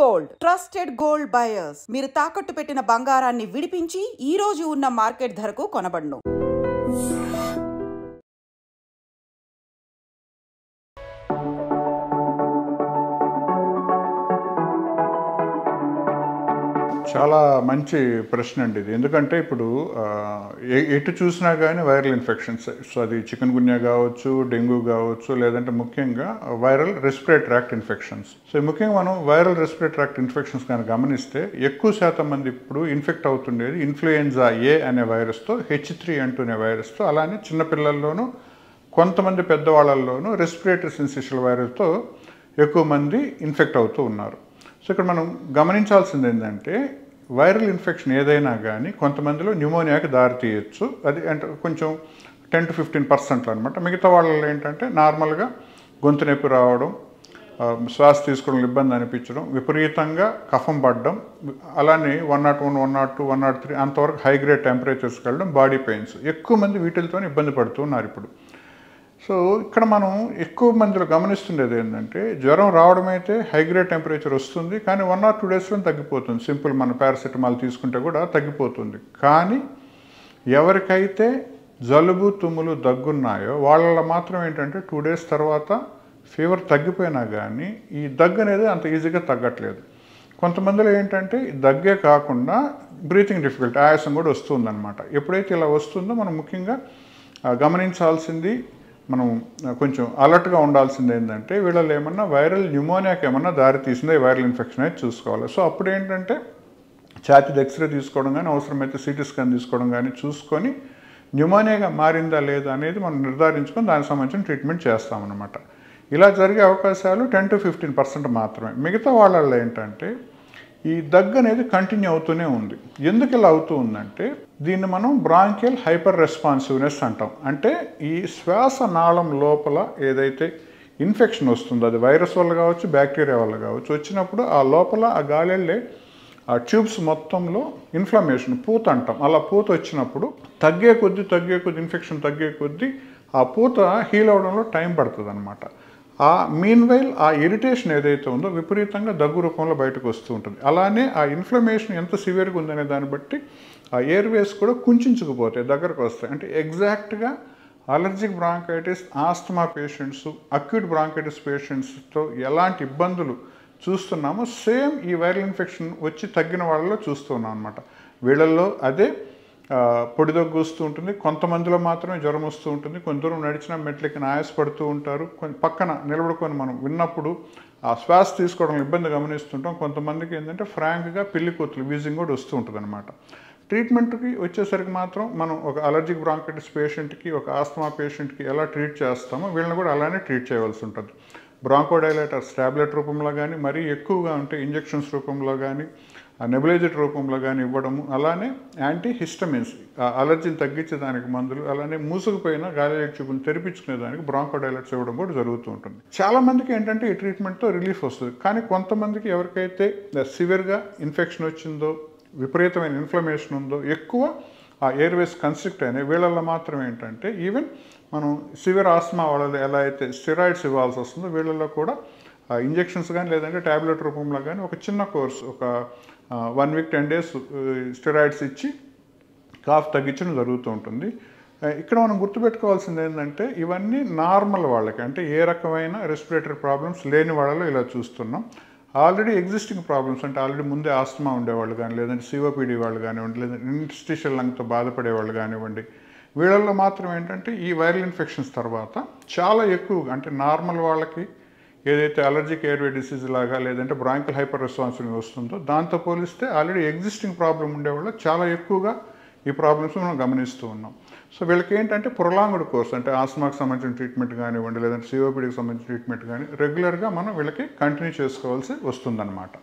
Gold, trusted gold buyers. మీరు తాకట్టు పెట్టిన బంగారాన్ని విడిపించి ఈ రోజు ఉన్న మార్కెట్ ధరకు కొనబడును. చాలా మంచి ప్రశ్న అండి ఇది. ఎందుకంటే ఇప్పుడు ఎటు చూసినా కానీ వైరల్ ఇన్ఫెక్షన్స్, సో అది చికెన్ గున్యా కావచ్చు, డెంగ్యూ కావచ్చు, లేదంటే ముఖ్యంగా viral respiratory tract infections. So ముఖ్యంగా మనం వైరల్ రెస్పిరేటరీ ట్రాక్ట్ ఇన్ఫెక్షన్స్ కానీ గమనిస్తే ఎక్కువ శాతం మంది ఇప్పుడు ఇన్ఫెక్ట్ అవుతుండేది ఇన్ఫ్లుయెన్జా ఏ అనే వైరస్తో, H3N2 అనే వైరస్తో, అలానే చిన్నపిల్లల్లోనూ కొంతమంది పెద్దవాళ్ళల్లోనూ రెస్పిరేటరీ సిన్సిషియల్ వైరస్తో ఎక్కువ మంది ఇన్ఫెక్ట్ అవుతూ ఉన్నారు. సో ఇక్కడ మనం గమనించాల్సింది ఏంటంటే వైరల్ ఇన్ఫెక్షన్ ఏదైనా కానీ కొంతమందిలో న్యూమోనియాకి దారి తీయచ్చు. అది అంటే కొంచెం 10 to 15% అనమాట. మిగతా వాళ్ళలో ఏంటంటే నార్మల్గా గొంతు నొప్పి రావడం, శ్వాస తీసుకోవడం ఇబ్బంది అనిపించడం, విపరీతంగా కఫం పడడం, అలానే 101, 102, 103 అంతవరకు హై గ్రేడ్ టెంపరేచర్స్కి వెళ్ళడం, బాడీ పెయిన్స్, ఎక్కువ మంది వీటితో ఇబ్బంది పడుతూ ఉన్నారు ఇప్పుడు. సో ఇక్కడ మనం ఎక్కువ మందిలో గమనిస్తుండేది ఏంటంటే జ్వరం రావడం అయితే హై గ్రేడ్ టెంపరేచర్ వస్తుంది, కానీ 1 or 2 డేస్లో తగ్గిపోతుంది. సింపుల్ మన పారాసిటమాల్ తీసుకుంటే కూడా తగ్గిపోతుంది. కానీ ఎవరికైతే జలుబు, తుమ్ములు, దగ్గున్నాయో వాళ్ళలో మాత్రం ఏంటంటే 2 days తర్వాత ఫీవర్ తగ్గిపోయినా కానీ ఈ దగ్గు అనేది అంత ఈజీగా తగ్గట్లేదు. కొంతమందిలో ఏంటంటే దగ్గే కాకుండా బ్రీతింగ్ డిఫికల్టీ, ఆయాసం కూడా వస్తుందన్నమాట. ఎప్పుడైతే ఇలా వస్తుందో మనం ముఖ్యంగా గమనించాల్సింది, మనం కొంచెం అలర్ట్గా ఉండాల్సింది ఏంటంటే వీళ్ళలో ఏమన్నా వైరల్ న్యూమోనియాకి ఏమన్నా దారి తీసిందా ఈ వైరల్ ఇన్ఫెక్షన్ అయితే చూసుకోవాలి. సో అప్పుడు ఏంటంటే ఛాతీది ఎక్స్రే తీసుకోవడం కానీ, అవసరమైతే సిటీ స్కాన్ తీసుకోవడం కానీ చూసుకొని న్యూమోనియాగా మారిందా లేదా అనేది మనం నిర్ధారించుకొని దానికి సంబంధించిన ట్రీట్మెంట్ చేస్తామన్నమాట. ఇలా జరిగే అవకాశాలు 10 to 15% మాత్రమే. మిగతా వాళ్ళల్లో ఏంటంటే ఈ దగ్గు అనేది కంటిన్యూ అవుతూనే ఉంది. ఎందుకు ఇలా అవుతూ ఉందంటే దీన్ని మనం బ్రాంకియల్ హైపర్ రెస్పాన్సివ్నెస్ అంటాం. అంటే ఈ శ్వాస నాళం లోపల ఏదైతే ఇన్ఫెక్షన్ వస్తుందో అది వైరస్ వల్ల కావచ్చు, బ్యాక్టీరియా వల్ల కావచ్చు, వచ్చినప్పుడు ఆ లోపల ఆ గాలి వెళ్ళే ఆ ట్యూబ్స్ మొత్తంలో ఇన్ఫ్లమేషన్, పూత అంటాం. అలా పూత వచ్చినప్పుడు తగ్గే కొద్దీ ఇన్ఫెక్షన్ తగ్గే కొద్దీ ఆ పూత హీల్ అవడంలో టైం పడుతుంది అనమాట. ఆ మీన్వైల్ ఆ ఇరిటేషన్ ఏదైతే ఉందో విపరీతంగా దగ్గు రూపంలో బయటకు వస్తూ ఉంటుంది. అలానే ఆ ఇన్ఫ్లమేషన్ ఎంత సివియర్గా ఉందనే దాన్ని బట్టి ఆ ఎయిర్వేస్ కూడా కుంచుకుపోతాయి, దగ్గరకు వస్తాయి. అంటే ఎగ్జాక్ట్గా allergic bronchitis, asthma patients, acute bronchitis పేషెంట్స్తో ఎలాంటి ఇబ్బందులు చూస్తున్నామో సేమ్ ఈ వైరల్ ఇన్ఫెక్షన్ వచ్చి తగ్గిన వాళ్ళలో చూస్తున్నాం అనమాట. వీళ్ళల్లో అదే పొడి దగ్గు వస్తూ ఉంటుంది, కొంతమందిలో మాత్రమే జ్వరం వస్తూ ఉంటుంది, కొంత దూరం నడిచిన మెట్లకి ఆయాసపడుతూ ఉంటారు, పక్కన నిలబడుకొని మనం విన్నప్పుడు ఆ శ్వాస తీసుకోవడం ఇబ్బంది గమనిస్తుంటాం. కొంతమందికి ఏంటంటే ఫ్రాంక్గా పిల్లి కోతులు వీజింగ్ కూడా వస్తూ ఉంటుంది అనమాట. ట్రీట్మెంట్కి వచ్చేసరికి మాత్రం మనం ఒక అలర్జిక్ బ్రాంకైటిస్ పేషెంట్కి, ఒక ఆస్తమా పేషెంట్కి ఎలా ట్రీట్ చేస్తామో వీళ్ళని కూడా అలానే ట్రీట్ చేయవలసి ఉంటుంది. బ్రాంకోడైలేటర్స్ టాబ్లెట్ రూపంలో కానీ, మరీ ఎక్కువగా ఉంటే ఇంజెక్షన్స్ రూపంలో కానీ, నెబులైజర్ రూపంలో కానీ ఇవ్వడము, అలానే యాంటీ హిస్టమిన్స్ అలర్జీని తగ్గించేదానికి మందులు, అలానే మూసుకుపోయిన గాలి ట్యూబ్ని తెరిపించుకునేదానికి బ్రాంకోడైలేటర్స్ ఇవ్వడం కూడా జరుగుతూ ఉంటుంది. చాలామందికి ఏంటంటే ఈ ట్రీట్మెంట్తో రిలీఫ్ వస్తుంది. కానీ కొంతమందికి ఎవరికైతే సివియర్గా ఇన్ఫెక్షన్ వచ్చిందో, విపరీతమైన ఇన్ఫ్లమేషన్ ఉందో, ఎక్కువ ఆ ఎయిర్వేస్ కన్స్ట్రిక్ట్ అయినాయి, వీళ్ళల్లో మాత్రం ఏంటంటే ఈవెన్ మనం సివియర్ ఆస్మా వాళ్ళలో ఎలా అయితే స్టెరాయిడ్స్ ఇవ్వాల్సి వస్తుందో వీళ్ళల్లో కూడా ఇంజెక్షన్స్ కానీ లేదంటే ట్యాబ్లెట్ రూపంలో కానీ ఒక చిన్న కోర్స్, ఒక 1 week 10 days స్టెరాయిడ్స్ ఇచ్చి కాఫ్ తగ్గించడం జరుగుతూ ఉంటుంది. ఇక్కడ మనం గుర్తుపెట్టుకోవాల్సింది ఏంటంటే ఇవన్నీ నార్మల్ వాళ్ళకి, అంటే ఏ రకమైన రెస్పిరేటరీ ప్రాబ్లమ్స్ లేని వాళ్ళలో ఇలా చూస్తున్నాం. ఆల్రెడీ ఎగ్జిస్టింగ్ ప్రాబ్లమ్స్ అంటే ఆల్రెడీ ముందే ఆస్తమా ఉండేవాళ్ళు కానీ, లేదంటే సిఓపిడి వాళ్ళు కానివ్వండి, లేదంటే ఇంటర్స్టిషియల్ లంగ్తో బాధపడేవాళ్ళు కానివ్వండి, వీళ్ళల్లో మాత్రం ఏంటంటే ఈ వైరల్ ఇన్ఫెక్షన్స్ తర్వాత చాలా ఎక్కువగా, అంటే నార్మల్ వాళ్ళకి ఏదైతే అలర్జిక్ ఎయిర్వే డిసీజ్ లాగా లేదంటే బ్రాంకియల్ హైపర్ రెస్పాన్సివ్ వస్తుందో దాంతో పోలిస్తే ఆల్రెడీ ఎగ్జిస్టింగ్ ప్రాబ్లం ఉండేవాళ్ళు చాలా ఎక్కువగా ఈ ప్రాబ్లమ్స్ మనం గమనిస్తూ ఉన్నాం. సో వీళ్ళకి ఏంటంటే ప్రొలాంగ్డ్ కోర్స్, అంటే ఆస్మాకి సంబంధించిన ట్రీట్మెంట్ కానివ్వండి, లేదంటే సిఓపిడికి సంబంధించిన ట్రీట్మెంట్ కానీ రెగ్యులర్గా మనం వీళ్ళకి కంటిన్యూ చేసుకోవాల్సి వస్తుందన్నమాట.